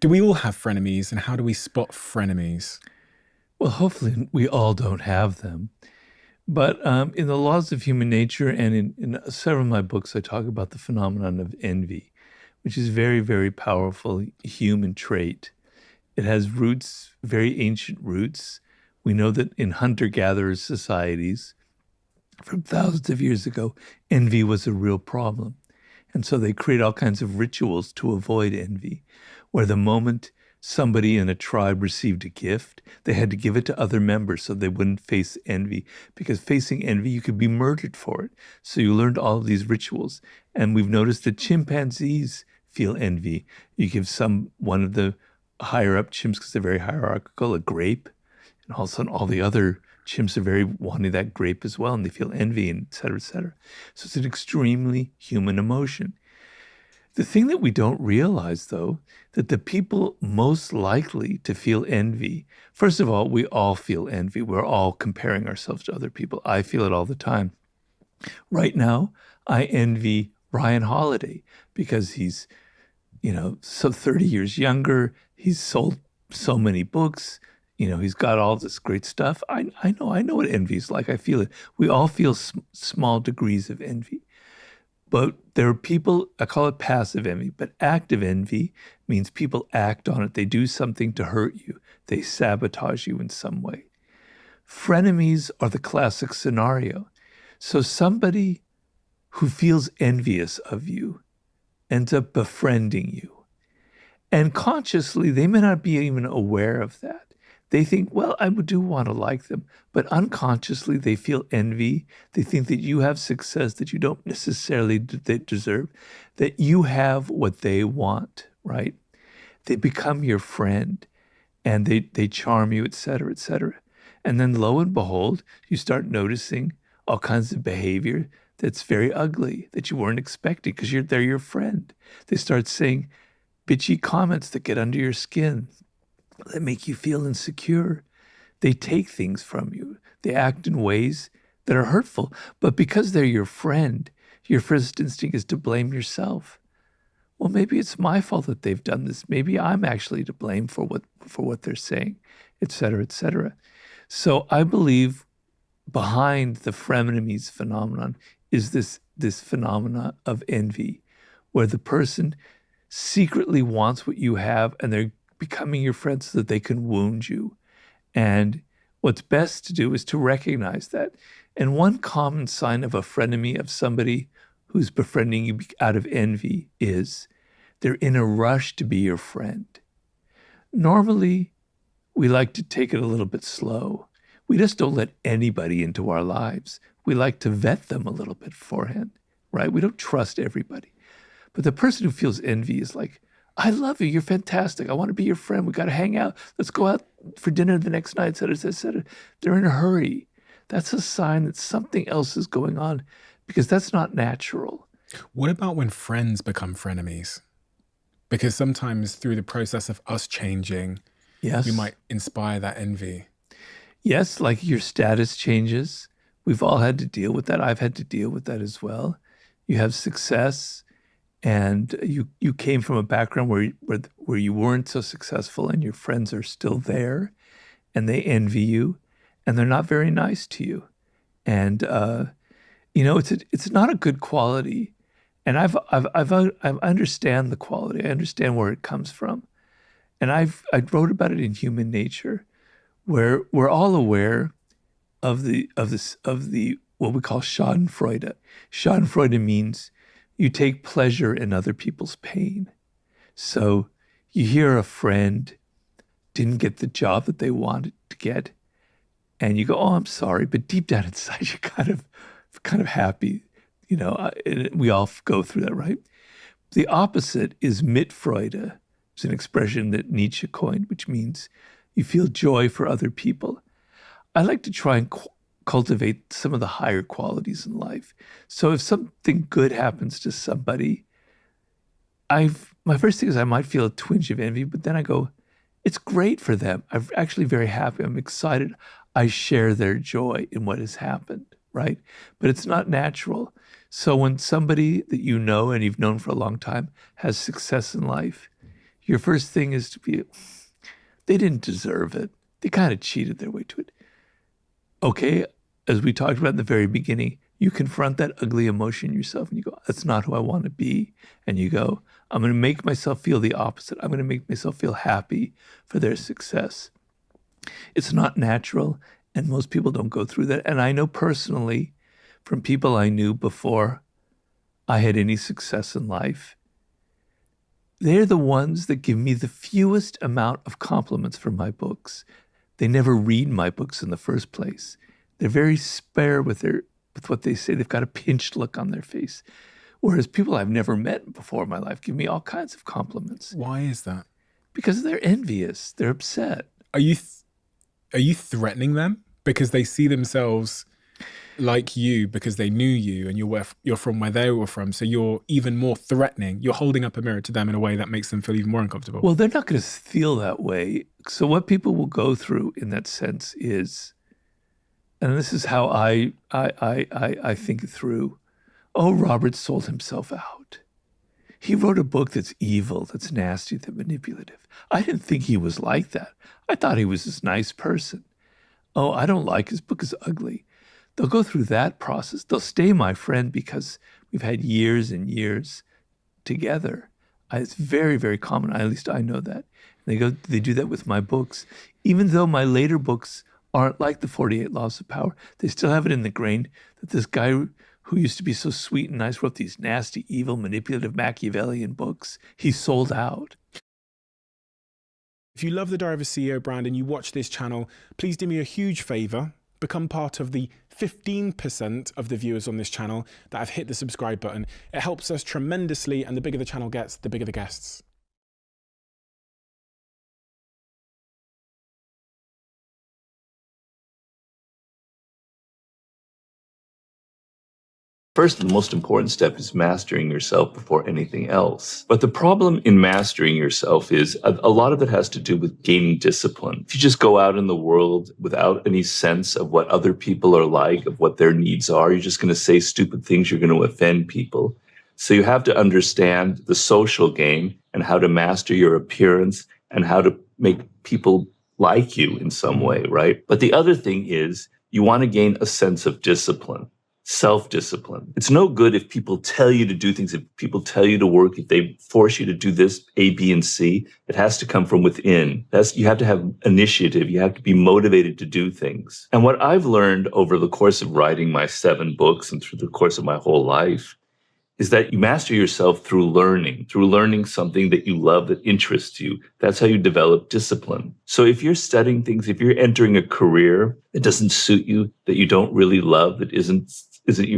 Do we all have frenemies, and how do we spot frenemies? Well, hopefully we all don't have them. But in the laws of human nature and in several of my books, I talk about the phenomenon of envy, which is very, very powerful human trait. It has roots, very ancient roots. We know that in hunter-gatherer societies from thousands of years ago, envy was a real problem. And so they create all kinds of rituals to avoid envy, where the moment somebody in a tribe received a gift, they had to give it to other members so they wouldn't face envy. Because facing envy, you could be murdered for it. So you learned all of these rituals. And we've noticed that chimpanzees feel envy. You give one of the higher up chimps, because they're very hierarchical, a grape, and all of a sudden all the other chimps are very wanting that grape as well, and they feel envy, and et cetera, et cetera. So it's an extremely human emotion. The thing that we don't realize, though, that the people most likely to feel envy, first of all, we all feel envy. We're all comparing ourselves to other people. I feel it all the time. Right now, I envy Ryan Holiday because he's, so 30 years younger. He's sold so many books. He's got all this great stuff. I know what envy is like. I feel it. We all feel small degrees of envy. But there are people, I call it passive envy, but active envy means people act on it. They do something to hurt you. They sabotage you in some way. Frenemies are the classic scenario. So somebody who feels envious of you ends up befriending you. And consciously, they may not be even aware of that. They think, well, I do want to like them, but unconsciously they feel envy. They think that you have success that you don't necessarily deserve, that you have what they want, right? They become your friend and they charm you, et cetera, et cetera. And then lo and behold, you start noticing all kinds of behavior that's very ugly that you weren't expecting because they're your friend. They start saying bitchy comments that get under your skin, that make you feel insecure. They take things from you. They act in ways that are hurtful. But because they're your friend, your first instinct is to blame yourself. Well, maybe it's my fault that they've done this. Maybe I'm actually to blame for what they're saying, et cetera, et cetera. So I believe behind the frenemies phenomenon is this phenomena of envy, where the person secretly wants what you have and they're becoming your friend so that they can wound you. And what's best to do is to recognize that. And one common sign of a frenemy, of somebody who's befriending you out of envy, is they're in a rush to be your friend. Normally, we like to take it a little bit slow. We just don't let anybody into our lives. We like to vet them a little bit beforehand, right? We don't trust everybody. But the person who feels envy is like, I love you. You're fantastic. I want to be your friend. We got to hang out. Let's go out for dinner the next night, et cetera, et cetera. They're in a hurry. That's a sign that something else is going on because that's not natural. What about when friends become frenemies? Because sometimes through the process of us changing, Yes. we might inspire that envy. Yes, like your status changes. We've all had to deal with that. I've had to deal with that as well. You have success, and you came from a background where you weren't so successful, and your friends are still there, and they envy you, and they're not very nice to you, and it's not a good quality. And I understand the quality. I understand where it comes from, and I wrote about it in Human Nature, where we're all aware of the what we call Schadenfreude. Schadenfreude means you take pleasure in other people's pain. So you hear a friend didn't get the job that they wanted to get, and you go, "Oh, I'm sorry," but deep down inside, you're kind of happy. We all go through that, right? The opposite is Mitfreude. It's an expression that Nietzsche coined, which means you feel joy for other people. I like to try and cultivate some of the higher qualities in life. So if something good happens to somebody, my first thing is I might feel a twinge of envy, but then I go, it's great for them. I'm actually very happy. I'm excited. I share their joy in what has happened, right? But it's not natural. So when somebody that you know and you've known for a long time has success in life, your first thing is to be, they didn't deserve it. They kind of cheated their way to it. Okay, as we talked about in the very beginning, you confront that ugly emotion yourself and you go, that's not who I want to be. And you go, I'm going to make myself feel the opposite. I'm going to make myself feel happy for their success. It's not natural, and most people don't go through that. And I know personally from people I knew before I had any success in life, they're the ones that give me the fewest amount of compliments for my books. They never read my books in the first place. They're very spare with what they say. They've got a pinched look on their face. Whereas people I've never met before in my life give me all kinds of compliments. Why is that? Because they're envious. They're upset. Are you threatening them because they see themselves like you because they knew you and you're from where they were from, so you're even more threatening. You're holding up a mirror to them in a way that makes them feel even more uncomfortable. Well, they're not going to feel that way. So what people will go through in that sense is, and this is how I think it through. Oh, Robert sold himself out. He wrote a book that's evil, that's nasty, that's manipulative. I didn't think he was like that. I thought he was this nice person. Oh, I don't like his book is ugly. They'll go through that process. They'll stay my friend because we've had years and years together. It's very, very common. At least I know that. They do that with my books. Even though my later books aren't like the 48 Laws of Power, they still have it in the grain that this guy who used to be so sweet and nice wrote these nasty, evil, manipulative, Machiavellian books. He sold out. If you love the Diary of a CEO brand and you watch this channel, please do me a huge favor. Become part of the 15% of the viewers on this channel that have hit the subscribe button. It helps us tremendously, and the bigger the channel gets, the bigger the guests. First and most important step is mastering yourself before anything else. But the problem in mastering yourself is a lot of it has to do with gaining discipline. If you just go out in the world without any sense of what other people are like, of what their needs are, you're just going to say stupid things, you're going to offend people. So you have to understand the social game and how to master your appearance and how to make people like you in some way, right? But the other thing is you want to gain a sense of discipline. Self-discipline. It's no good if people tell you to do things, if people tell you to work, if they force you to do this, A, B, and C. It has to come from within. You have to have initiative. You have to be motivated to do things. And what I've learned over the course of writing my 7 books and through the course of my whole life is that you master yourself through learning something that you love, that interests you. That's how you develop discipline. So if you're studying things, if you're entering a career that doesn't suit you, that you don't really love, that isn't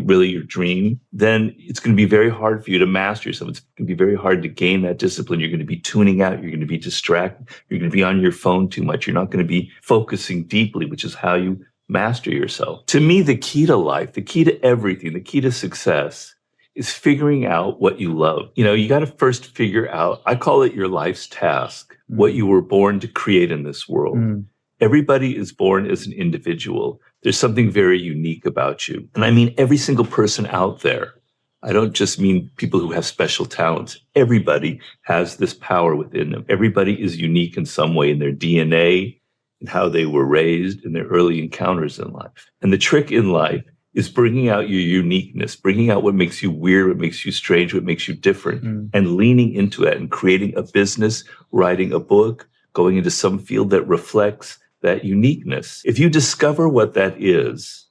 really your dream, then it's going to be very hard for you to master yourself. It's going to be very hard to gain that discipline. You're going to be tuning out. You're going to be distracted. You're going to be on your phone too much. You're not going to be focusing deeply, which is how you master yourself. To me, the key to life, the key to everything, the key to success is figuring out what you love. You got to first figure out, I call it your life's task, what you were born to create in this world. Everybody is born as an individual. There's something very unique about you. And I mean every single person out there. I don't just mean people who have special talents. Everybody has this power within them. Everybody is unique in some way in their DNA, in how they were raised, in their early encounters in life. And the trick in life is bringing out your uniqueness, bringing out what makes you weird, what makes you strange, what makes you different, and leaning into it and creating a business, writing a book, going into some field that reflects that uniqueness. If you discover what that is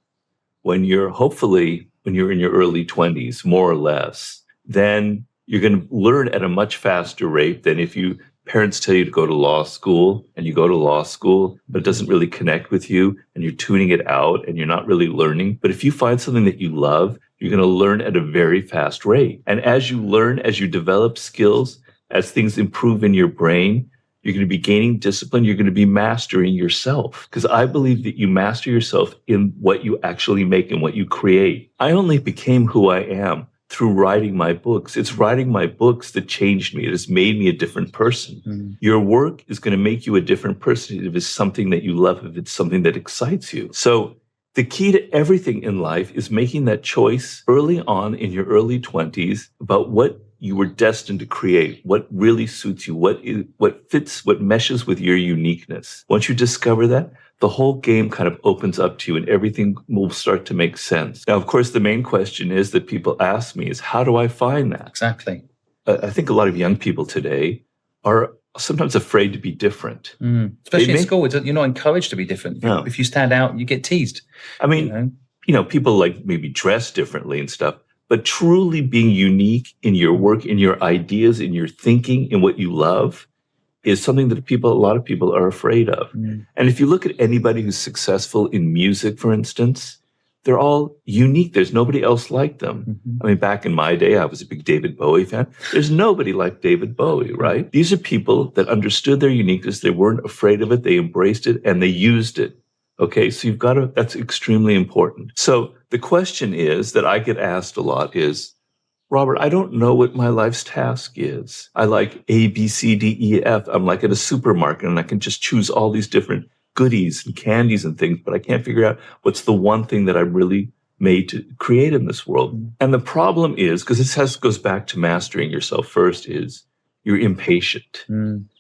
when you're in your early 20s, more or less, then you're going to learn at a much faster rate than if parents tell you to go to law school and you go to law school, but it doesn't really connect with you and you're tuning it out and you're not really learning. But if you find something that you love, you're going to learn at a very fast rate. And as you learn, as you develop skills, as things improve in your brain, you're going to be gaining discipline. You're going to be mastering yourself. Because I believe that you master yourself in what you actually make and what you create. I only became who I am through writing my books. It's writing my books that changed me. It has made me a different person. Your work is going to make you a different person if it's something that you love, if it's something that excites you. So the key to everything in life is making that choice early on in your early 20s about what you were destined to create, what really suits you, what fits, what meshes with your uniqueness. Once you discover that, the whole game kind of opens up to you and everything will start to make sense. Now, of course, the main question is that people ask me is, how do I find that? Exactly. I think a lot of young people today are sometimes afraid to be different. Especially in school, you're not encouraged to be different. No. If you stand out, you get teased. I mean, people like maybe dress differently and stuff, but truly being unique in your work, in your ideas, in your thinking, in what you love is something that a lot of people are afraid of. And if you look at anybody who's successful in music, for instance, they're all unique. There's nobody else like them. I mean, back in my day, I was a big David Bowie fan. There's nobody like David Bowie, right? These are people that understood their uniqueness. They weren't afraid of it. They embraced it and they used it. Okay, so that's extremely important. So the question is that I get asked a lot is, Robert, I don't know what my life's task is. I like A, B, C, D, E, F. I'm like at a supermarket and I can just choose all these different goodies and candies and things, but I can't figure out what's the one thing that I'm really made to create in this world. And the problem is, because this goes back to mastering yourself first, is you're impatient.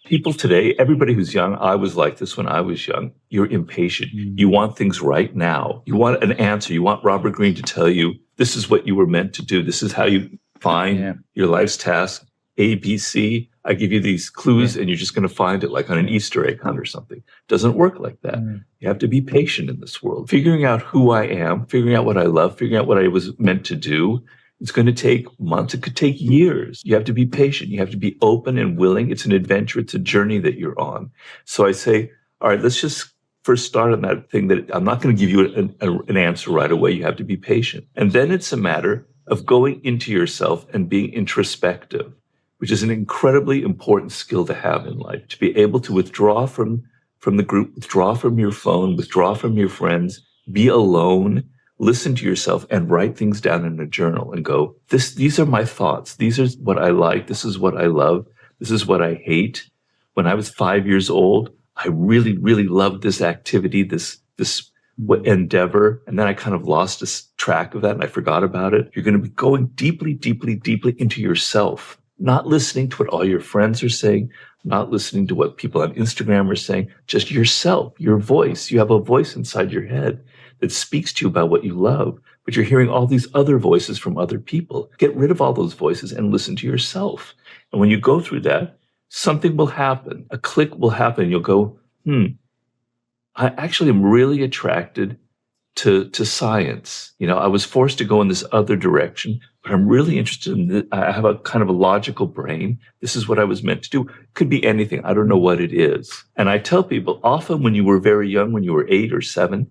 People today, everybody who's young, I was like this when I was young, you're impatient. You want things right now. You want an answer. You want Robert Greene to tell you, this is what you were meant to do. This is how you find your life's task, A, B, C. I give you these clues and you're just going to find it like on an Easter egg hunt or something. It doesn't work like that. You have to be patient in this world. Figuring out who I am, figuring out what I love, figuring out what I was meant to do. It's going to take months. It could take years. You have to be patient. You have to be open and willing. It's an adventure. It's a journey that you're on. So I say, all right, let's just first start on that thing that I'm not going to give you an answer right away. You have to be patient. And then it's a matter of going into yourself and being introspective, which is an incredibly important skill to have in life, to be able to withdraw from the group, withdraw from your phone, withdraw from your friends, be alone, listen to yourself and write things down in a journal and go, these are my thoughts. These are what I like. This is what I love. This is what I hate. When I was 5 years old, I really, really loved this activity, this endeavor. And then I kind of lost track of that and I forgot about it. You're going to be going deeply, deeply, deeply into yourself, not listening to what all your friends are saying, not listening to what people on Instagram are saying, just yourself, your voice. You have a voice inside your head that speaks to you about what you love, but you're hearing all these other voices from other people. Get rid of all those voices and listen to yourself. And when you go through that, something will happen. A click will happen. You'll go, I actually am really attracted to science. I was forced to go in this other direction, but I'm really interested in this. I have a kind of a logical brain. This is what I was meant to do. Could be anything. I don't know what it is. And I tell people often when you were very young, when you were 8 or 7,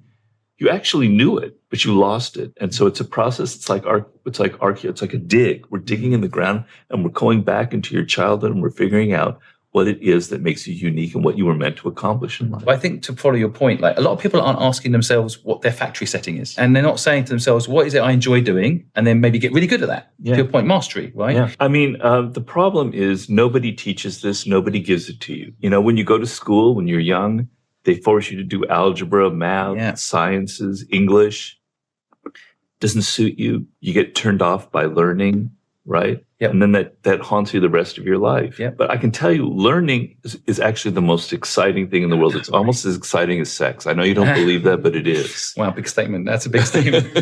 you actually knew it, but you lost it. And so it's a process. It's like a dig. We're digging in the ground and we're going back into your childhood and we're figuring out what it is that makes you unique and what you were meant to accomplish in life. I think to follow your point, like a lot of people aren't asking themselves what their factory setting is. And they're not saying to themselves, what is it I enjoy doing? And then maybe get really good at that. To your point, mastery, right? Yeah. I mean, the problem is nobody teaches this. Nobody gives it to you. When you go to school, when you're young, they force you to do algebra, math, sciences, English. Doesn't suit you. You get turned off by learning, right? And then that haunts you the rest of your life. But I can tell you, learning is actually the most exciting thing in the world. It's almost as exciting as sex. I know you don't believe that, but it is. Wow, big statement. That's a big statement.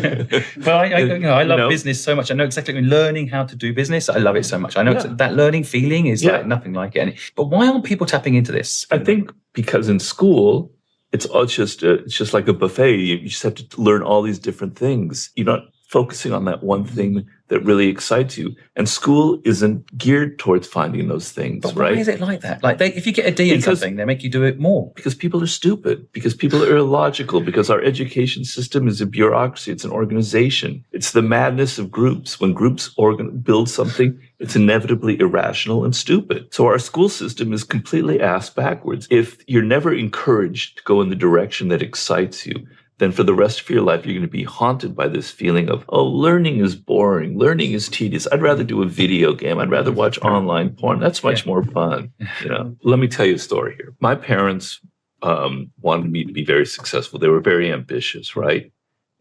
But I love business so much. I know exactly learning how to do business. I love it so much. I know that learning feeling is like nothing like it. But why aren't people tapping into this? I think because in school, it's just like a buffet. You just have to learn all these different things. You're not focusing on that one thing that really excites you. And school isn't geared towards finding those things, but right? Why is it like that? Like if you get a D in something, they make you do it more. Because people are stupid. Because people are illogical. Because our education system is a bureaucracy. It's an organization. It's the madness of groups. When groups build something, it's inevitably irrational and stupid. So our school system is completely ass backwards. If you're never encouraged to go in the direction that excites you, then for the rest of your life, you're going to be haunted by this feeling of, learning is boring. Learning is tedious. I'd rather do a video game. I'd rather watch online porn. That's much more fun. Let me tell you a story here. My parents wanted me to be very successful. They were very ambitious, right?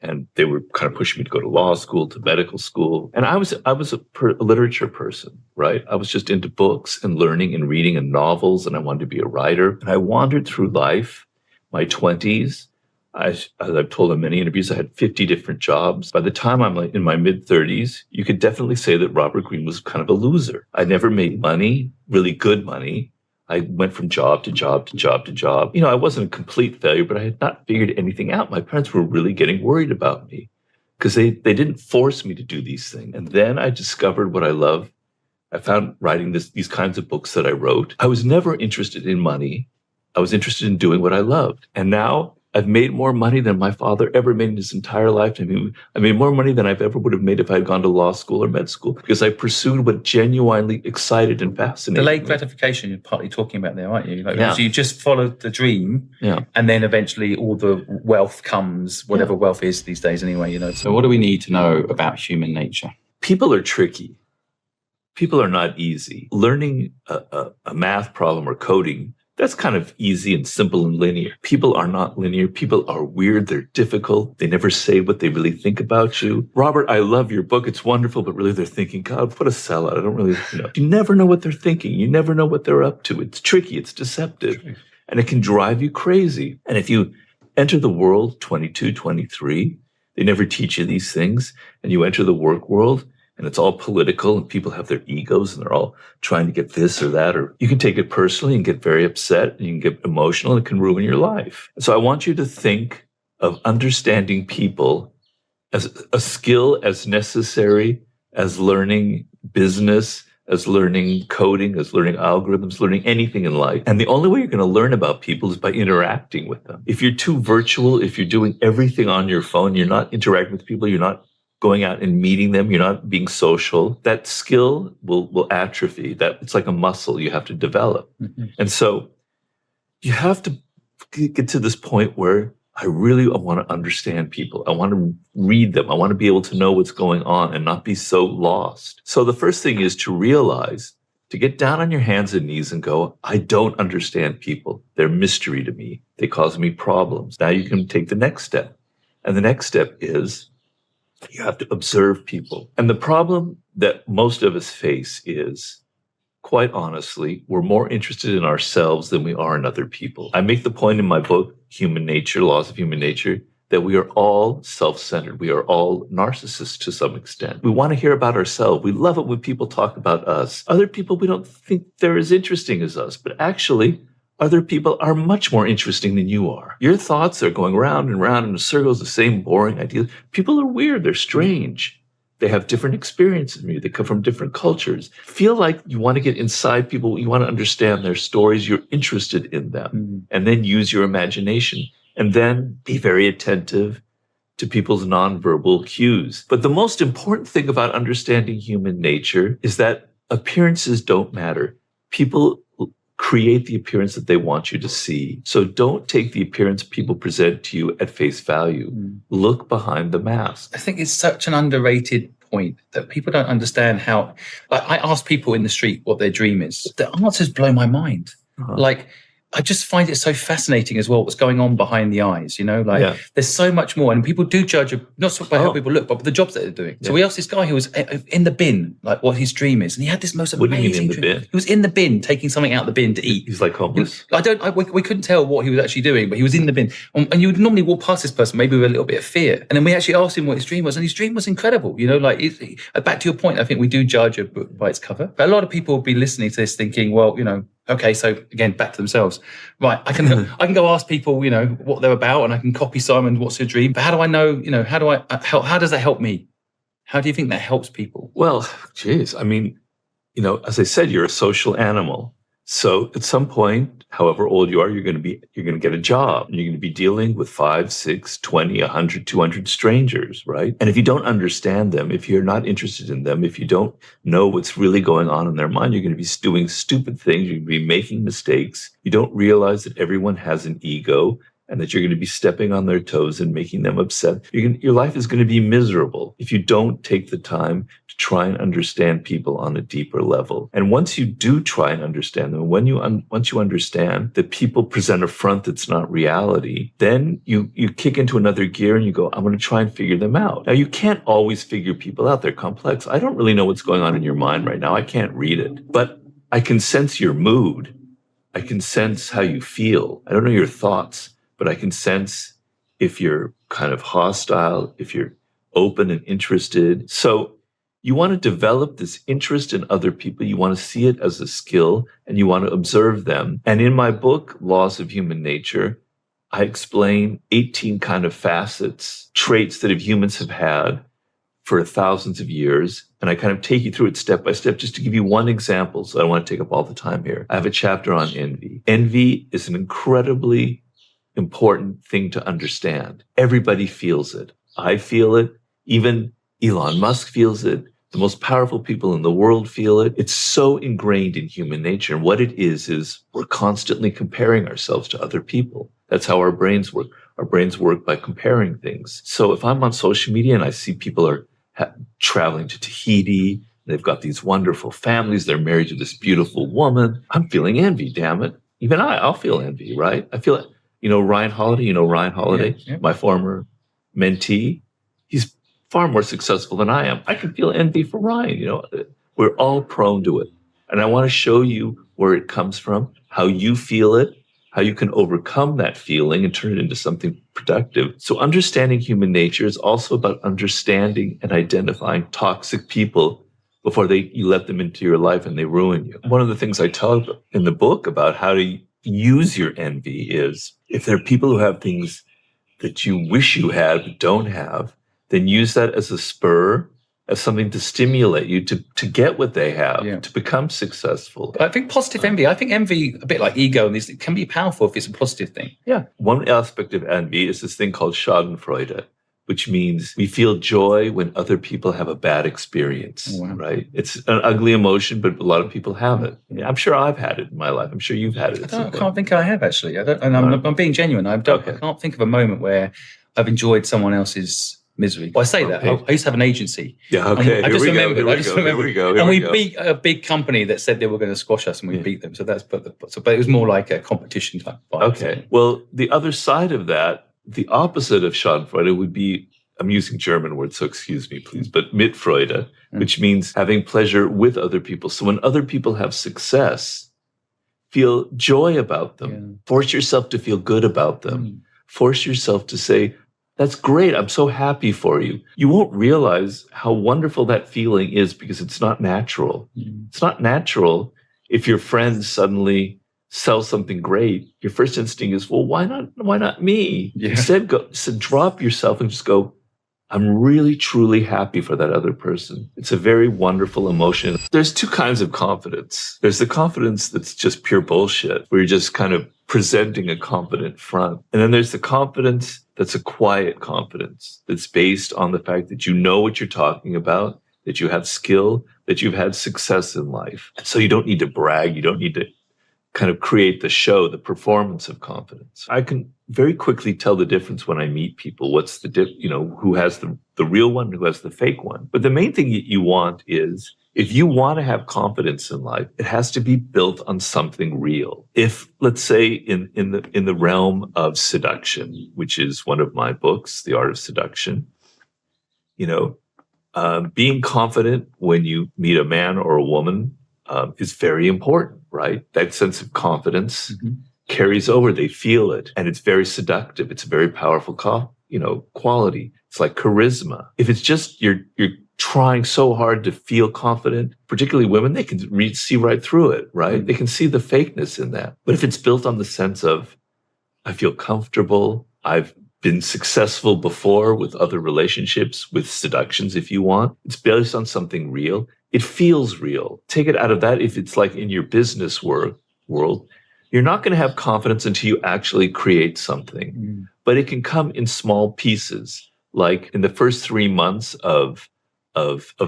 And they were kind of pushing me to go to law school, to medical school. And I was a literature person, right? I was just into books and learning and reading and novels, and I wanted to be a writer. And I wandered through life, my 20s. As I've told in many interviews, I had 50 different jobs. By the time I'm like in my mid-30s, you could definitely say that Robert Greene was kind of a loser. I never made money, really good money. I went from job to job to job to job. I wasn't a complete failure, but I had not figured anything out. My parents were really getting worried about me because they didn't force me to do these things. And then I discovered what I love. I found writing these kinds of books that I wrote. I was never interested in money. I was interested in doing what I loved. And now I've made more money than my father ever made in his entire lifetime. I made more money than I've ever would have made if I had gone to law school or med school, because I pursued what genuinely excited and fascinated Delayed me. gratification, you're partly talking about there, aren't you? Yeah. So you just followed the dream, and then eventually all the wealth comes, whatever wealth is these days anyway. So what do we need to know about human nature? People are tricky. People are not easy. Learning a math problem or coding, that's kind of easy and simple and linear. People are not linear. People are weird. They're difficult. They never say what they really think about you. Robert, I love your book. It's wonderful, but really they're thinking, God, what a sellout. I don't really, You never know what they're thinking. You never know what they're up to. It's tricky. It's deceptive. And it can drive you crazy. And if you enter the world 22, 23, they never teach you these things. And you enter the work world, and it's all political, and people have their egos, and they're all trying to get this or that, or you can take it personally and get very upset, and you can get emotional, and it can ruin your life. So I want you to think of understanding people as a skill as necessary as learning business, as learning coding, as learning algorithms, learning anything in life. And the only way you're going to learn about people is by interacting with them. If you're too virtual, if you're doing everything on your phone, you're not interacting with people, you're not going out and meeting them, you're not being social, that skill will atrophy. That it's like a muscle you have to develop. Mm-hmm. And so you have to get to this point where I want to understand people. I want to read them. I want to be able to know what's going on and not be so lost. So the first thing is to realize, to get down on your hands and knees and go, I don't understand people. They're mystery to me. They cause me problems. Now you can take the next step. And the next step is, you have to observe people. And the problem that most of us face is, quite honestly, we're more interested in ourselves than we are in other people. I make the point in my book, Human Nature, Laws of Human Nature, that we are all self-centered. We are all narcissists to some extent. We want to hear about ourselves. We love it when people talk about us. Other people, we don't think they're as interesting as us, but actually, other people are much more interesting than you are. Your thoughts are going round and round in circles, the same boring ideas. People are weird. They're strange. They have different experiences than you. They come from different cultures. Feel like you want to get inside people. You want to understand their stories. You're interested in them. Mm-hmm. And then use your imagination. And then be very attentive to people's nonverbal cues. But the most important thing about understanding human nature is that appearances don't matter. People create the appearance that they want you to see. So don't take the appearance people present to you at face value. Look behind the mask. I think it's such an underrated point that people don't understand how, like, I ask people in the street what their dream is. The answers blow my mind. Like, I just find it so fascinating as well, what's going on behind the eyes, there's so much more. And people do judge, not by how people look, but the jobs that they're doing. Yeah. So we asked this guy who was in the bin, like what his dream is. And he had this most amazing What do you mean in the dream. bin? He was in the bin, taking something out of the bin to eat. He's like homeless? We couldn't tell what he was actually doing, but he was in the bin. And you would normally walk past this person, maybe with a little bit of fear. And then we actually asked him what his dream was. And his dream was incredible. Back to your point, I think we do judge a book by its cover. But a lot of people will be listening to this thinking, well, okay, so again, back to themselves. Right, I can go ask people, what they're about, and I can copy Simon, what's your dream? But how do I know, how does that help me? How do you think that helps people? Well, geez, I mean, as I said, you're a social animal. So at some point, however old you are, you're going to get a job. And you're going to be dealing with 5, 6, 20, 100, 200 strangers, right? And if you don't understand them, if you're not interested in them, if you don't know what's really going on in their mind, you're going to be doing stupid things. You're going to be making mistakes. You don't realize that everyone has an ego and that you're going to be stepping on their toes and making them upset. Your life is going to be miserable if you don't take the time to try and understand people on a deeper level. And once you do try and understand them, once you understand that people present a front that's not reality, then you kick into another gear and you go, I'm going to try and figure them out. Now, you can't always figure people out. They're complex. I don't really know what's going on in your mind right now. I can't read it, but I can sense your mood. I can sense how you feel. I don't know your thoughts, but I can sense if you're kind of hostile, if you're open and interested. So you want to develop this interest in other people. You want to see it as a skill and you want to observe them. And in my book, Laws of Human Nature, I explain 18 kind of facets, traits that humans have had for thousands of years. And I kind of take you through it step by step, just to give you one example. So I don't want to take up all the time here. I have a chapter on envy. Envy is an incredibly important thing to understand. Everybody feels it. I feel it. Even Elon Musk feels it. The most powerful people in the world feel it. It's so ingrained in human nature. And what it is we're constantly comparing ourselves to other people. That's how our brains work. Our brains work by comparing things. So if I'm on social media and I see people are traveling to Tahiti, they've got these wonderful families, they're married to this beautiful woman, I'm feeling envy, damn it. Even I'll feel envy, right? I feel it. Ryan Holiday, Yeah. my former mentee, he's far more successful than I am. I can feel envy for Ryan. We're all prone to it. And I want to show you where it comes from, how you feel it, how you can overcome that feeling and turn it into something productive. So understanding human nature is also about understanding and identifying toxic people before you let them into your life and they ruin you. One of the things I talk in the book about how to use your envy is, if there are people who have things that you wish you had but don't have, then use that as a spur, as something to stimulate you to get what they have, to become successful. I think positive envy, a bit like ego, and it can be powerful if it's a positive thing. Yeah. One aspect of envy is this thing called Schadenfreude, which means we feel joy when other people have a bad experience, right? It's an ugly emotion, but a lot of people have it. Yeah, I'm sure I've had it in my life. I'm sure you've had it. I can't think I have, actually. I'm being genuine. I can't think of a moment where I've enjoyed someone else's misery. Well, I say that. I used to have an agency. Yeah, okay. I just remembered. Here we go. And we beat a big company that said they were going to squash us, and we beat them. So but it was more like a competition type fight. Okay. Well, the other side of that, the opposite of Schadenfreude would be, I'm using German words, so excuse me, please, but Mitfreude, which means having pleasure with other people. So when other people have success, feel joy about them. Yeah. Force yourself to feel good about them. Force yourself to say, that's great. I'm so happy for you. You won't realize how wonderful that feeling is because it's not natural. It's not natural if your friends suddenly sell something great. Your first instinct is, well, why not me? Yeah. Instead, drop yourself and just go, I'm really, truly happy for that other person. It's a very wonderful emotion. There's two kinds of confidence. There's the confidence that's just pure bullshit, where you're just kind of presenting a confident front. And then there's the confidence that's a quiet confidence that's based on the fact that you know what you're talking about, that you have skill, that you've had success in life. And so you don't need to brag. You don't need to kind of create the show, the performance of confidence. I can very quickly tell the difference when I meet people. What's who has the real one, who has the fake one. But the main thing that you want is, if you want to have confidence in life, it has to be built on something real. If, let's say, in the realm of seduction, which is one of my books, The Art of Seduction, being confident when you meet a man or a woman is very important, right? That sense of confidence carries over. They feel it, and it's very seductive. It's a very powerful quality. It's like charisma. If it's just you're trying so hard to feel confident, particularly women, they can see right through it, right? They can see the fakeness in that. But if it's built on the sense of, I feel comfortable, I've been successful before with other relationships, with seductions, if you want, it's based on something real. It feels real. Take it out of that. If it's like in your business world, you're not going to have confidence until you actually create something. But it can come in small pieces. Like in the first 3 months of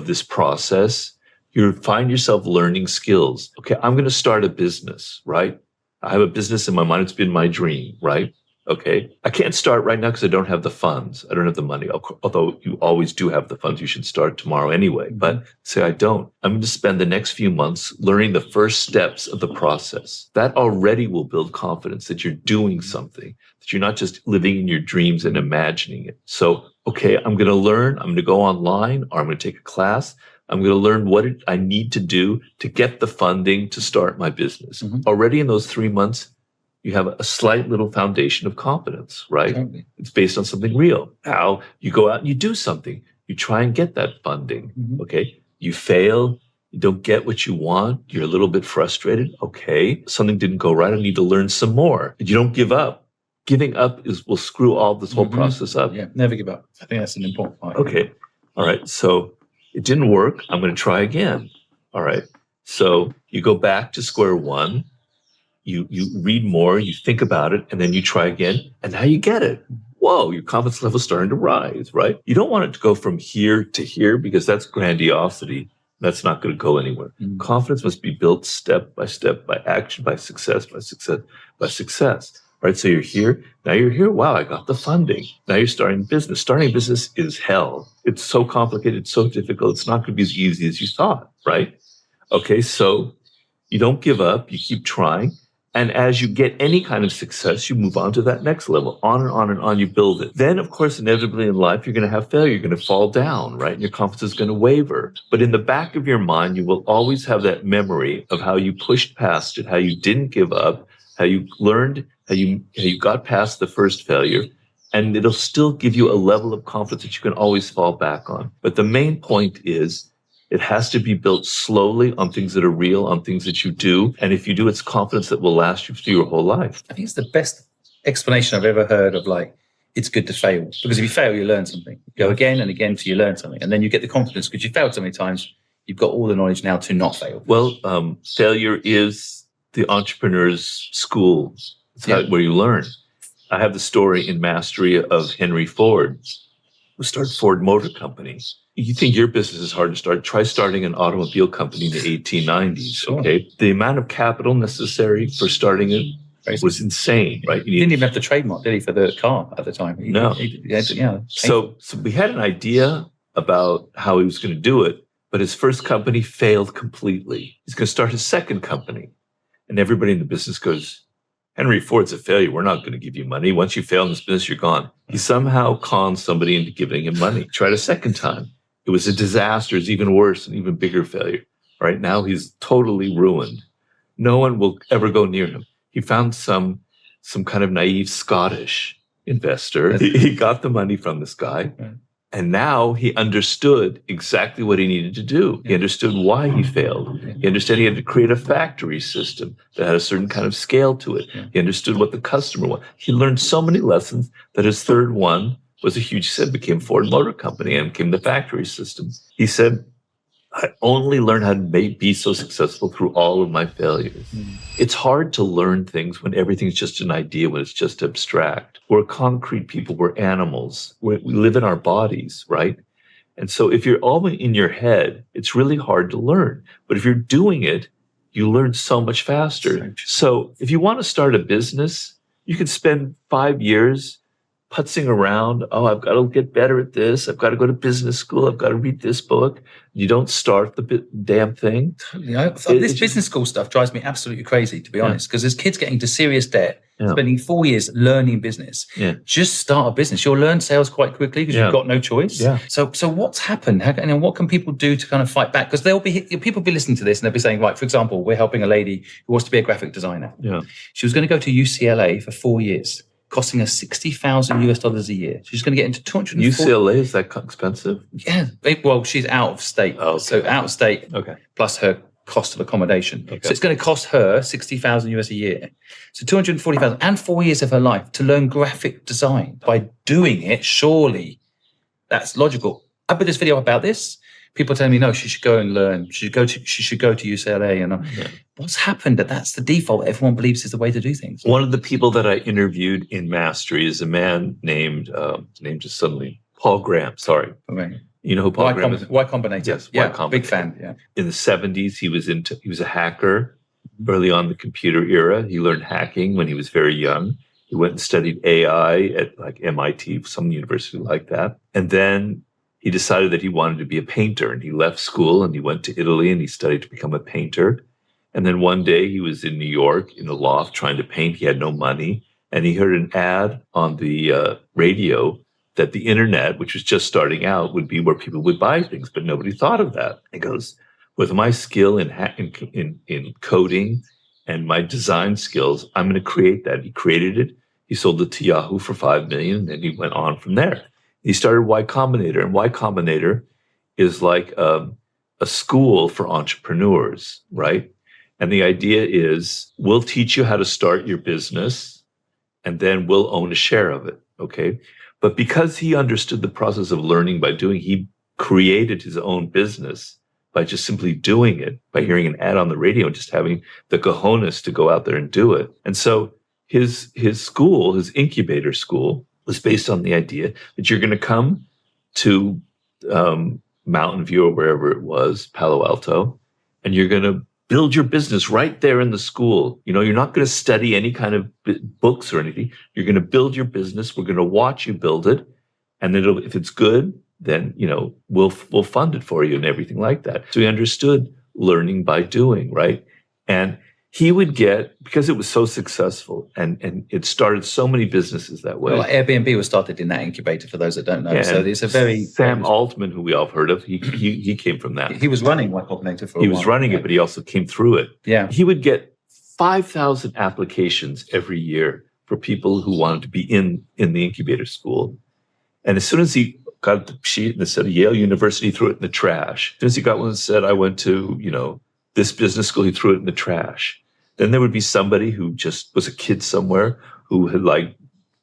this process, you find yourself learning skills. Okay, I'm going to start a business, right? I have a business in my mind. It's been my dream, right? Okay. I can't start right now because I don't have the funds. I don't have the money. Although you always do have the funds. You should start tomorrow anyway. But say I don't. I'm going to spend the next few months learning the first steps of the process. That already will build confidence that you're doing something, that you're not just living in your dreams and imagining it. So, okay, I'm going to learn. I'm going to go online, or I'm going to take a class. I'm going to learn what I need to do to get the funding to start my business. Already in those 3 months, you have a slight little foundation of confidence, right? Totally. It's based on something real. Now you go out and you do something. You try and get that funding. Okay. You fail. You don't get what you want. You're a little bit frustrated. Okay. Something didn't go right. I need to learn some more. And you don't give up. Giving up will screw all this whole process up. Yeah. Never give up. I think that's an important point. Okay. All right. So it didn't work. I'm going to try again. All right. So you go back to square one. You read more, you think about it, and then you try again, and now you get it. Whoa, your confidence level is starting to rise, right? You don't want it to go from here to here because that's grandiosity. That's not going to go anywhere. Confidence must be built step by step, by action, by success, by success, by success. Right? So you're here. Now you're here. Wow, I got the funding. Now you're starting business. Starting a business is hell. It's so complicated, so difficult. It's not going to be as easy as you thought, right? Okay, so you don't give up. You keep trying. And as you get any kind of success, you move on to that next level, on and on and on, you build it. Then, of course, inevitably in life, you're going to have failure. You're going to fall down, right? And your confidence is going to waver. But in the back of your mind, you will always have that memory of how you pushed past it, how you didn't give up, how you learned, how you got past the first failure. And it'll still give you a level of confidence that you can always fall back on. But the main point is, it has to be built slowly on things that are real, on things that you do. And if you do, it's confidence that will last you through your whole life. I think it's the best explanation I've ever heard of, like, it's good to fail. Because if you fail, you learn something. You go again and again till you learn something. And then you get the confidence because you failed so many times. You've got all the knowledge now to not fail. Well, failure is the entrepreneur's school. It's where you learn. I have the story in Mastery of Henry Ford, who started Ford Motor Company. You think your business is hard to start? Try starting an automobile company in the 1890s. Sure. Okay, the amount of capital necessary for starting it was insane, right? He didn't even have the trademark, did he, for the car at the time? No. So we had an idea about how he was going to do it, but his first company failed completely. He's going to start his second company, and everybody in the business goes, Henry Ford's a failure. We're not going to give you money. Once you fail in this business, you're gone. He somehow conned somebody into giving him money. Tried a second time. It was a disaster. It's even worse, an even bigger failure. Right now, he's totally ruined. No one will ever go near him. He found some kind of naive Scottish investor. He got the money from this guy. And now he understood exactly what he needed to do. He understood why he failed. He understood he had to create a factory system that had a certain kind of scale to it. He understood what the customer wanted. He learned so many lessons that his third one was a huge success, became Ford Motor Company and became the factory system. He said, I only learned how to be so successful through all of my failures. It's hard to learn things when everything's just an idea, when it's just abstract. We're concrete people, we're animals. We live in our bodies, right? And so if you're all in your head, it's really hard to learn. But if you're doing it, you learn so much faster. So if you want to start a business, you can spend 5 years putzing around. Oh, I've got to get better at this. I've got to go to business school. I've got to read this book. You don't start the damn thing. Totally. This business school stuff drives me absolutely crazy, to be honest, because there's kids getting into serious debt, spending 4 years learning business. Just start a business. You'll learn sales quite quickly because you've got no choice. So what's happened? What can people do to kind of fight back? Because people will be listening to this and they'll be saying, right, for example, we're helping a lady who wants to be a graphic designer. She was going to go to UCLA for 4 years, costing her $60,000 a year. She's going to get into 240. UCLA, is that expensive? Yeah. Well, she's out of state. Oh, okay. So out of state plus her cost of accommodation. So it's going to cost her $60,000 a year. So $240,000 and 4 years of her life to learn graphic design. By doing it, surely that's logical. I put this video about this. People telling me, no, she should go and learn. She should go to UCLA. And what's happened? That's the default. Everyone believes is the way to do things. One of the people that I interviewed in Mastery is a man named, his name just suddenly, Paul Graham. Sorry. Okay. You know who Paul Graham is? Y Combinator. Yes, Y Combinator. Big fan. Yeah. In the 70s, he was a hacker. Early on in the computer era, he learned hacking when he was very young. He went and studied AI at like MIT, some university like that. And then he decided that he wanted to be a painter, and he left school and he went to Italy and he studied to become a painter. And then one day he was in New York in a loft trying to paint. He had no money. And he heard an ad on the radio that the internet, which was just starting out, would be where people would buy things, but nobody thought of that. He goes, with my skill in coding and my design skills, I'm going to create that. He created it. He sold it to Yahoo for $5 million, and then he went on from there. He started Y Combinator, and Y Combinator is like a school for entrepreneurs, right? And the idea is we'll teach you how to start your business, and then we'll own a share of it, okay? But because he understood the process of learning by doing, he created his own business by just simply doing it, by hearing an ad on the radio and just having the cojones to go out there and do it. And so his school, his incubator school, was based on the idea that you're going to come to Mountain View or wherever it was, Palo Alto, and you're going to build your business right there in the school. You know, you're not going to study any kind of books or anything. You're going to build your business. We're going to watch you build it. And then if it's good, then, you know, we'll fund it for you and everything like that. So he understood learning by doing, right? And he would get, because it was so successful and it started so many businesses that way. Well, Airbnb was started in that incubator, for those that don't know. Yeah, so it's a very... Sam Altman, who we all have heard of, he came from that. He was running Y Combinator for a while. He was running it, but he also came through it. Yeah. He would get 5,000 applications every year for people who wanted to be in the incubator school. And as soon as he got the sheet and it said Yale University, he threw it in the trash. As soon as he got one that said, I went to, you know, this business school, he threw it in the trash. Then there would be somebody who just was a kid somewhere who had like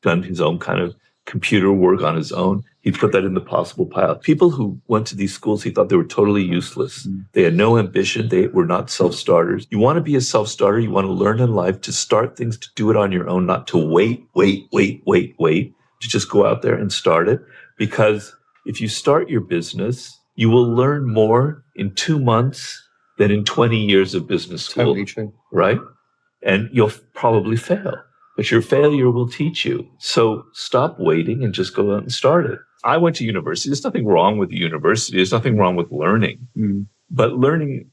done his own kind of computer work on his own. He'd put that in the possible pile. People who went to these schools, he thought they were totally useless. They had no ambition. They were not self-starters. You want to be a self-starter. You want to learn in life to start things, to do it on your own, not to wait, to just go out there and start it. Because if you start your business, you will learn more in 2 months than in 20 years of business school. Totally true. Right? And you'll probably fail, but your failure will teach you. So stop waiting and just go out and start it. I went to university. There's nothing wrong with the university. There's nothing wrong with learning. But learning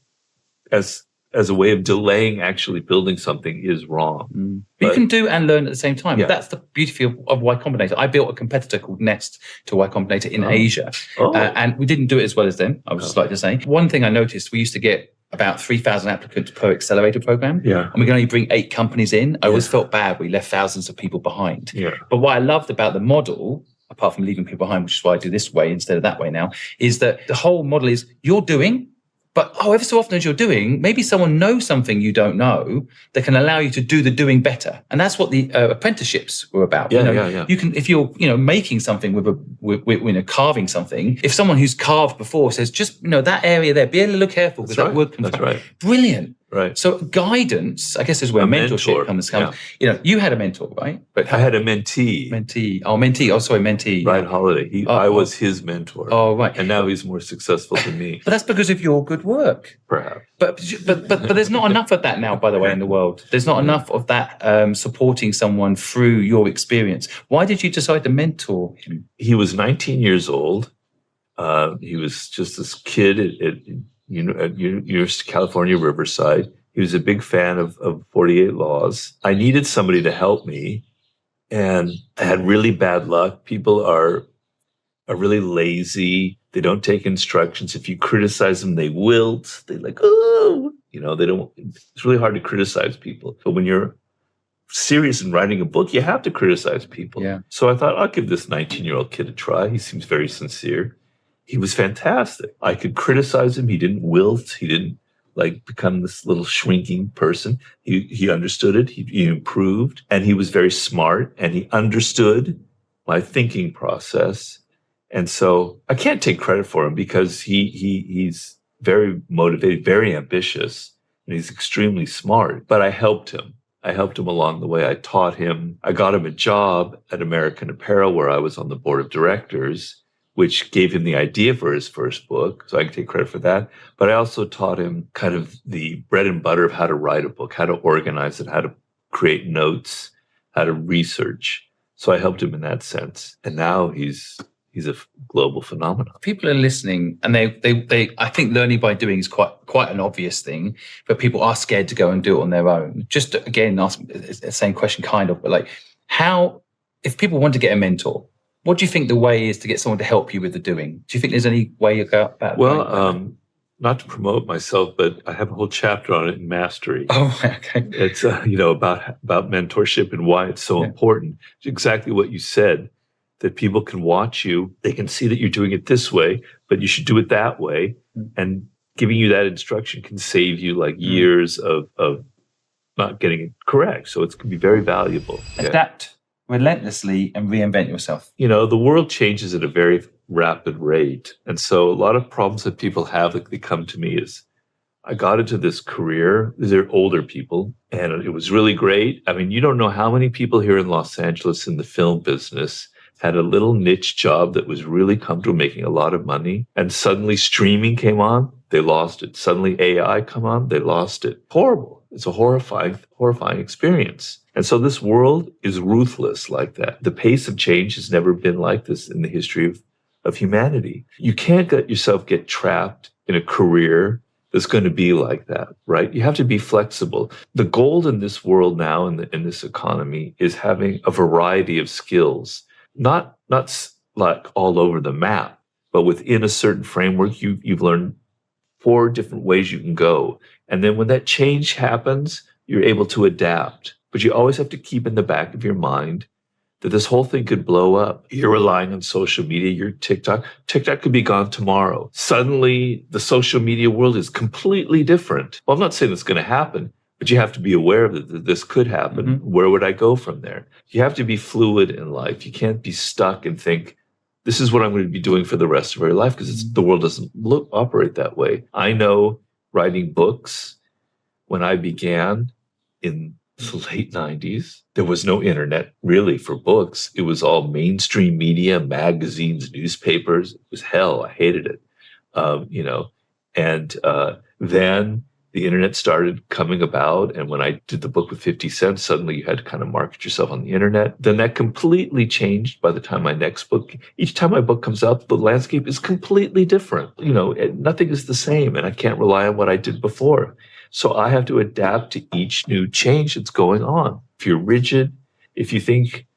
as a way of delaying actually building something is wrong. But you can do and learn at the same time. Yeah. That's the beauty of Y Combinator. I built a competitor called Nest to Y Combinator in Asia. And we didn't do it as well as them, I would just like to say. One thing I noticed, we used to get about 3,000 applicants per accelerator program. Yeah. And we can only bring 8 companies in. I always felt bad. We left thousands of people behind. Yeah. But what I loved about the model, apart from leaving people behind, which is why I do this way instead of that way now, is that the whole model is you're doing, but ever so often as you're doing, maybe someone knows something you don't know that can allow you to do the doing better. And that's what the apprenticeships were about. Yeah. You can, if you're, making something with carving something, if someone who's carved before says, just, that area there, be a little careful because that wood comes That's back. right. Brilliant. Right. So guidance, I guess, is where mentorship comes. Yeah. You had a mentor, right? But I had a mentee. Mentee. Oh, sorry, mentee. Ryan Holiday. I was his mentor. Oh, right. And now he's more successful than me. But that's because of your good work. Perhaps. But there's not enough of that now, by the way, in the world. There's not enough of that supporting someone through your experience. Why did you decide to mentor him? He was 19 years old. He was just this kid at University of California, Riverside. He was a big fan of 48 Laws. I needed somebody to help me, and I had really bad luck. People are really lazy. They don't take instructions. If you criticize them, they wilt. They they don't. It's really hard to criticize people. But when you're serious in writing a book, you have to criticize people. Yeah. So I thought, I'll give this 19-year-old kid a try. He seems very sincere. He was fantastic. I could criticize him. He didn't wilt. He didn't become this little shrinking person. He understood it. He improved, and he was very smart, and he understood my thinking process. And so I can't take credit for him because he's very motivated, very ambitious, and he's extremely smart. But I helped him. I helped him along the way. I taught him. I got him a job at American Apparel where I was on the board of directors, which gave him the idea for his first book. So I can take credit for that. But I also taught him kind of the bread and butter of how to write a book, how to organize it, how to create notes, how to research. So I helped him in that sense. And now he's a global phenomenon. People are listening, and they I think learning by doing is quite an obvious thing, but people are scared to go and do it on their own. Just to, again, ask the same question kind of, but like, how, if people want to get a mentor, what do you think the way is to get someone to help you with the doing? Do you think there's any way you go about? Well, not to promote myself, but I have a whole chapter on it in Mastery. Oh, okay. It's about mentorship and why it's so important. It's exactly what you said, that people can watch you, they can see that you're doing it this way, but you should do it that way. And giving you that instruction can save you like years of not getting it correct. So it can be very valuable. Adapt relentlessly and reinvent yourself. The world changes at a very rapid rate. And so a lot of problems that people have, like they come to me is, I got into this career. They're older people, and it was really great. I mean, you don't know how many people here in Los Angeles in the film business had a little niche job that was really comfortable, making a lot of money. And suddenly streaming came on, they lost it. Suddenly AI come on, they lost it. Horrible. It's a horrifying experience. And so this world is ruthless like that. The pace of change has never been like this in the history of humanity. You can't let yourself get trapped in a career that's going to be like that, right? You have to be flexible. The goal in this world now, in this economy, is having a variety of skills, not like all over the map, but within a certain framework. You've learned 4 different ways you can go. And then when that change happens, you're able to adapt. But you always have to keep in the back of your mind that this whole thing could blow up. You're relying on social media, your TikTok could be gone tomorrow. Suddenly, the social media world is completely different. Well, I'm not saying it's going to happen, but you have to be aware of that this could happen. Mm-hmm. Where would I go from there? You have to be fluid in life. You can't be stuck and think, this is what I'm going to be doing for the rest of our life, because the world doesn't operate that way. I know writing books, when I began in the late 90s, there was no internet really for books. It was all mainstream media, magazines, newspapers. It was hell. I hated it. Then the internet started coming about. And when I did the book with 50 Cent, suddenly you had to kind of market yourself on the internet. Then that completely changed by the time my next book, each time my book comes out, the landscape is completely different. Nothing is the same, and I can't rely on what I did before. So I have to adapt to each new change that's going on. If you're rigid, if you think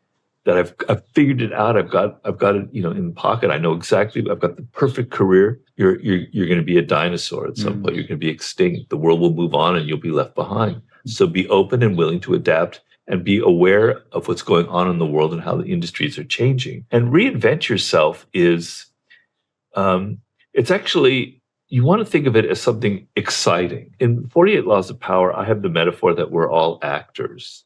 that I've figured it out, I've got it, in the pocket, I know exactly, I've got the perfect career, you're going to be a dinosaur at some point. You're going to be extinct. The world will move on and you'll be left behind. So be open and willing to adapt and be aware of what's going on in the world and how the industries are changing. And reinvent yourself is, it's actually, you want to think of it as something exciting. In 48 Laws of Power, I have the metaphor that we're all actors,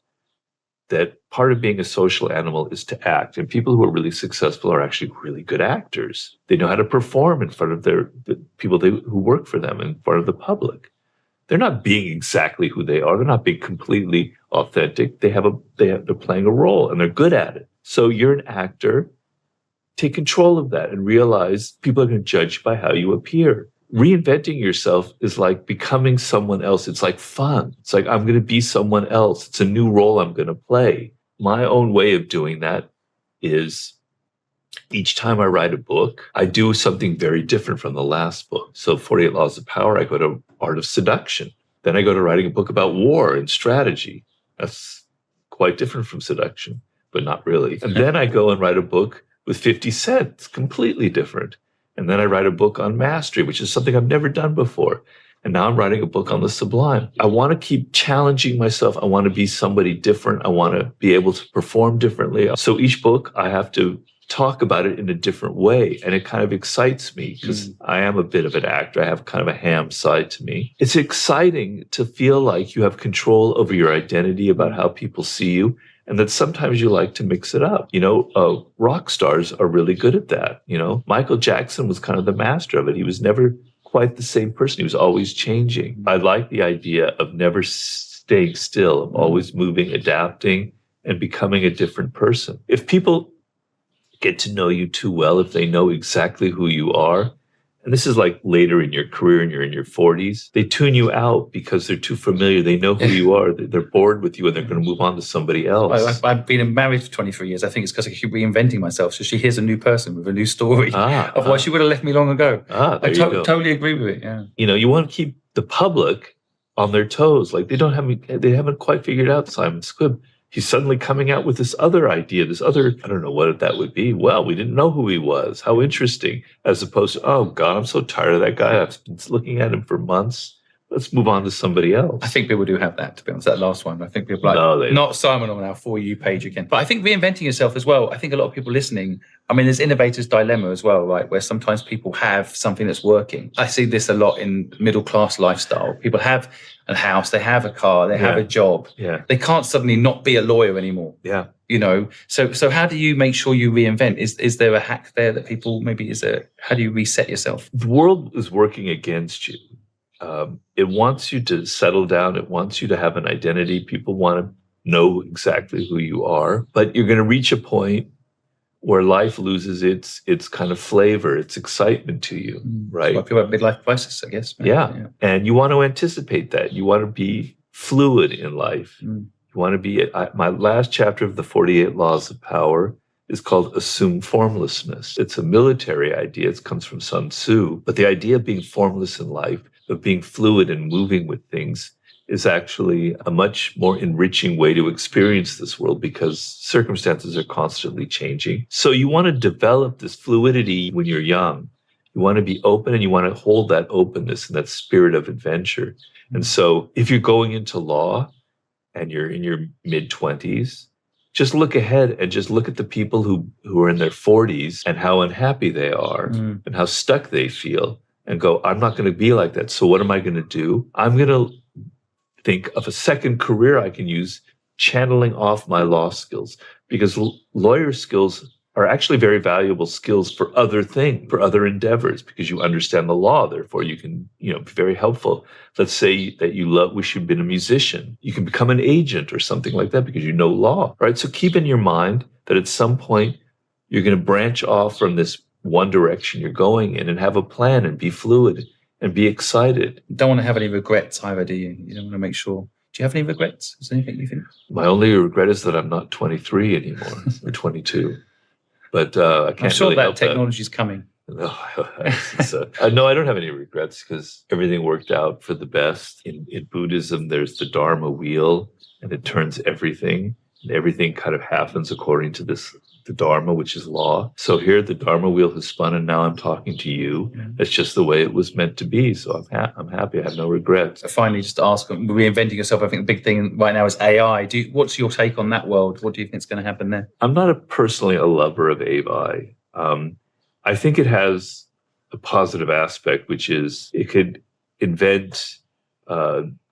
that part of being a social animal is to act. And people who are really successful are actually really good actors. They know how to perform in front of the people who work for them, in front of the public. They're not being exactly who they are. They're not being completely authentic. They're playing a role, and they're good at it. So you're an actor. Take control of that and realize people are going to judge by how you appear. Reinventing yourself is like becoming someone else. It's like fun. It's like, I'm going to be someone else. It's a new role I'm going to play. My own way of doing that is each time I write a book, I do something very different from the last book. So 48 Laws of Power, I go to Art of Seduction. Then I go to writing a book about war and strategy. That's quite different from seduction, but not really. And then I go and write a book with 50 Cent. It's completely different. And then I write a book on mastery, which is something I've never done before. And now I'm writing a book on the sublime. I want to keep challenging myself. I want to be somebody different. I want to be able to perform differently. So each book, I have to talk about it in a different way. And it kind of excites me because I am a bit of an actor. I have kind of a ham side to me. It's exciting to feel like you have control over your identity, about how people see you. And that sometimes you like to mix it up. Rock stars are really good at that. Michael Jackson was kind of the master of it. He was never quite the same person. He was always changing. I like the idea of never staying still, of always moving, adapting, and becoming a different person. If people get to know you too well, if they know exactly who you are, and this is like later in your career and you're in your 40s, they tune you out because they're too familiar. They know who you are. They're bored with you and they're going to move on to somebody else. I've been married for 23 years. I think it's because I keep reinventing myself. So she hears a new person with a new story. Otherwise, she would have left me long ago. There you go. Totally agree with it. Yeah. You know, you want to keep the public on their toes. Like they haven't quite figured out Simon Squibb. He's suddenly coming out with this other idea, I don't know what that would be. Well, we didn't know who he was. How interesting. As opposed to, oh God, I'm so tired of that guy. I've been looking at him for months. Let's move on to somebody else. I think people do have that, to be honest, that last one. I think people are like, not Simon on our For You page again. But I think reinventing yourself as well, I think a lot of people listening, I mean, there's innovator's dilemma as well, right? Where sometimes people have something that's working. I see this a lot in middle-class lifestyle. People have a house, they have a car, they have a job. Yeah. They can't suddenly not be a lawyer anymore. Yeah. You know, so how do you make sure you reinvent? Is there a hack there that people how do you reset yourself? The world is working against you. It wants you to settle down. It wants you to have an identity. People want to know exactly who you are, but you're going to reach a point where life loses its kind of flavor, its excitement to you, right? Well, people have midlife crisis, I guess. Yeah. And you want to anticipate that. You want to be fluid in life. You want to be, my last chapter of the 48 Laws of Power is called Assume Formlessness. It's a military idea. It comes from Sun Tzu. But the idea of being formless in life, of being fluid and moving with things, is actually a much more enriching way to experience this world because circumstances are constantly changing. So you want to develop this fluidity when you're young. You want to be open and you want to hold that openness and that spirit of adventure. And so if you're going into law and you're in your mid-20s, just look ahead and just look at the people who are in their 40s and how unhappy they are and how stuck they feel and go, I'm not going to be like that. So what am I going to do? I'm going to think of a second career I can use, channeling off my law skills, because lawyer skills are actually very valuable skills for other things, for other endeavors, because you understand the law. Therefore, you can, be very helpful. Let's say that you wish you'd been a musician. You can become an agent or something like that because you know law, right? So keep in your mind that at some point you're going to branch off from this one direction you're going in and have a plan and be fluid and be excited. Don't want to have any regrets either, do you? You don't want to make sure. Do you have any regrets? Is there anything you think? My only regret is that I'm not 23 anymore or 22. But I can't. I'm sure really that technology is coming. No, no, I don't have any regrets because everything worked out for the best. In Buddhism, there's the Dharma wheel, and it turns everything, and everything kind of happens according to the Dharma, which is law. So here, the Dharma wheel has spun, and now I'm talking to you. That's just the way it was meant to be. So I'm happy. I have no regrets. So finally, just to ask, reinventing yourself. I think the big thing right now is AI. What's your take on that world? What do you think is going to happen there? I'm not personally a lover of AI. I think it has a positive aspect, which is it could invent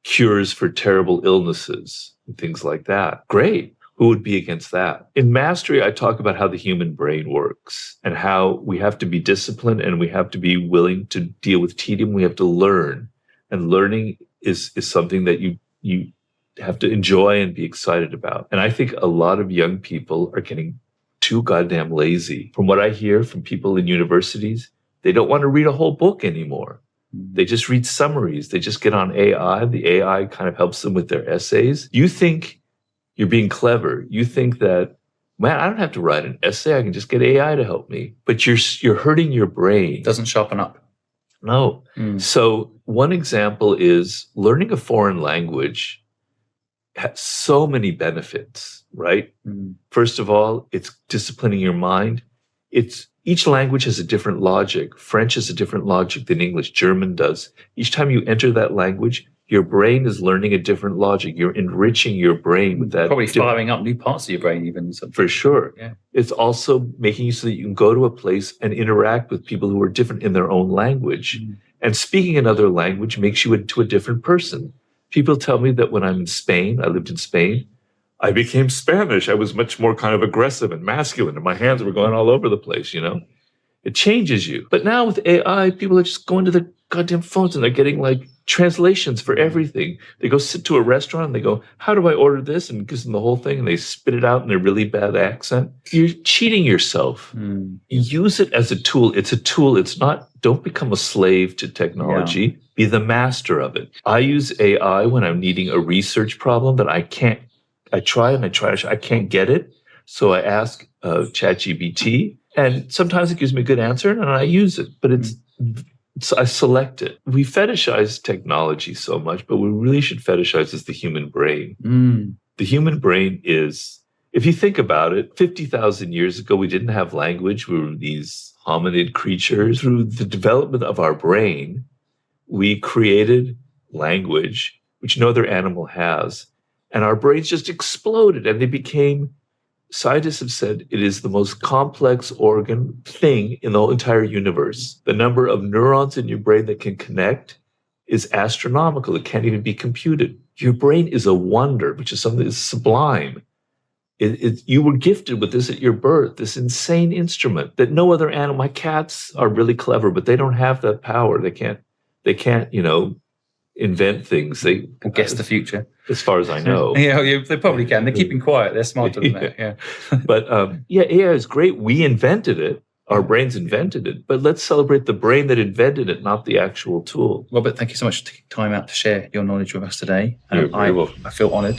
cures for terrible illnesses and things like that. Great. Who would be against that? In Mastery, I talk about how the human brain works and how we have to be disciplined and we have to be willing to deal with tedium. We have to learn. And learning is something that you have to enjoy and be excited about. And I think a lot of young people are getting too goddamn lazy. From what I hear from people in universities, they don't want to read a whole book anymore. They just read summaries. They just get on AI. The AI kind of helps them with their essays. You think you're being clever. You think that, man, I don't have to write an essay. I can just get AI to help me. But you're hurting your brain. It doesn't sharpen up. No. So one example is learning a foreign language has so many benefits, right? First of all, it's disciplining your mind. Each language has a different logic. French has a different logic than English. German does. Each time you enter that language, your brain is learning a different logic. You're enriching your brain with that. Probably firing up new parts of your brain even. For sure. Yeah. It's also making you so that you can go to a place and interact with people who are different in their own language. And speaking another language makes you into a different person. People tell me that when I'm in Spain, I lived in Spain, I became Spanish. I was much more kind of aggressive and masculine, and my hands were going all over the place, It changes you. But now with AI, people are just going to their goddamn phones and they're getting like translations for everything. They go sit to a restaurant and they go, how do I order this? And it gives them the whole thing and they spit it out in a really bad accent. You're cheating yourself. Use it as a tool. It's a tool. It's not, don't become a slave to technology. Be the master of it. I use AI when I'm needing a research problem that I can't get it. So I ask ChatGPT, and sometimes it gives me a good answer and I use it, but I select it. We fetishize technology so much, but we really should fetishize is the human brain. The human brain is, if you think about it, 50,000 years ago, we didn't have language. We were these hominid creatures. Through the development of our brain, we created language, which no other animal has. And our brains just exploded and they became, scientists have said, it is the most complex thing in the entire universe. The number of neurons in your brain that can connect is astronomical. It can't even be computed. Your brain is a wonder, which is something that's sublime. You were gifted with this at your birth, this insane instrument that no other animal, my cats are really clever, but they don't have that power. They can't, invent things. They guess the future. As far as I know. Yeah, they probably can. They're keeping quiet. They're smarter than that. Yeah. But AI is great. We invented it. Our brains invented it. But let's celebrate the brain that invented it, not the actual tool. Robert, thank you so much for taking time out to share your knowledge with us today. You're welcome. I feel honored.